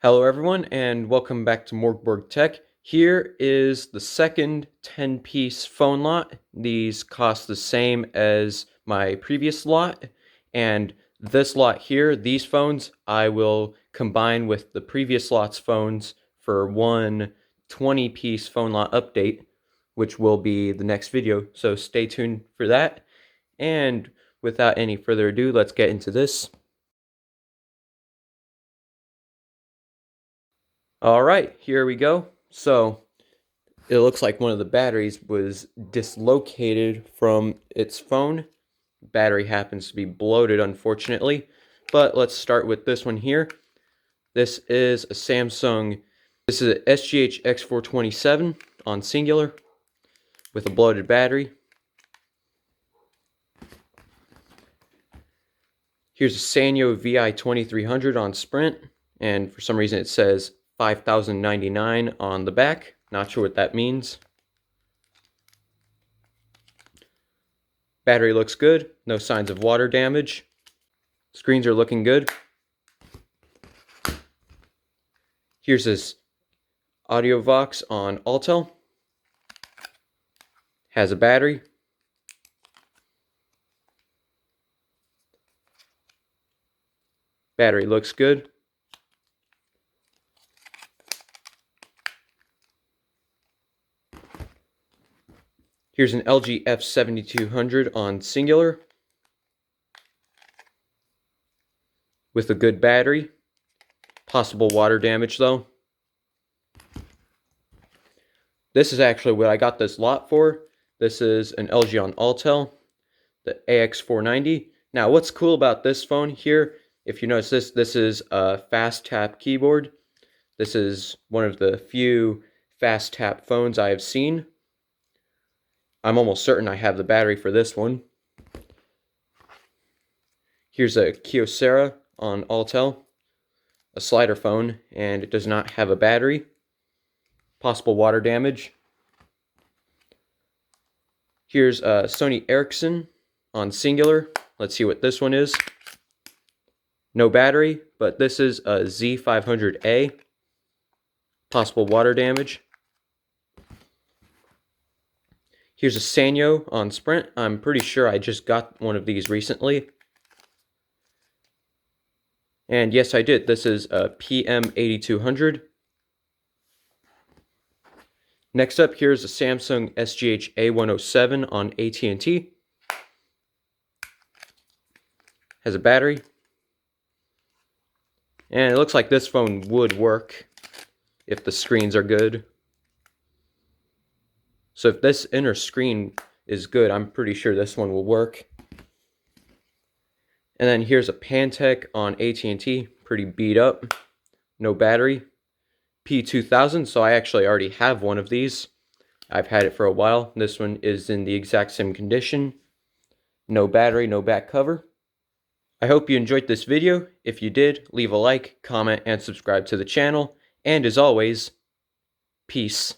Hello everyone and welcome back to MORGBORG Tech. Here is the second 10-piece phone lot. These cost the same as my previous lot, and this lot here, these phones, I will combine with the previous lot's phones for one 20-piece phone lot update, which will be the next video, so stay tuned for that. And without any further ado, let's get into this. Alright, here we go. So it looks like one of the batteries was dislocated from its phone. Battery happens to be bloated, unfortunately. But let's start with this one here. This is a Samsung. This is a SGH X427 on singular with a bloated battery. Here's a Sanyo VI2300 on Sprint, and for some reason it says 5,099 on the back. Not sure what that means. Battery looks good, no signs of water damage. Screens are looking good. Here's this AudioVox on Altel. Has a battery. Battery looks good. Here's an LG F7200 on singular with a good battery. Possible water damage though. This is actually what I got this lot for. This is an LG on Altel, the AX490. Now what's cool about this phone here, if you notice this is a fast tap keyboard. This is one of the few fast tap phones I have seen. I'm almost certain I have the battery for this one. Here's a Kyocera on Altel, a slider phone, and it does not have a battery. Possible water damage. Here's a Sony Ericsson on singular. Let's see what this one is. No battery, but this is a Z500A. Possible water damage. Here's a Sanyo on Sprint. I'm pretty sure I just got one of these recently. And yes, I did. This is a PM8200. Next up, here's a Samsung SGH A107 on AT&T. Has a battery. And it looks like this phone would work if the screens are good. So if this inner screen is good, I'm pretty sure this one will work. And then here's a Pantech on AT&T, pretty beat up, no battery. P2000, so I actually already have one of these. I've had it for a while. This one is in the exact same condition. No battery, no back cover. I hope you enjoyed this video. If you did, leave a like, comment, and subscribe to the channel. And as always, peace.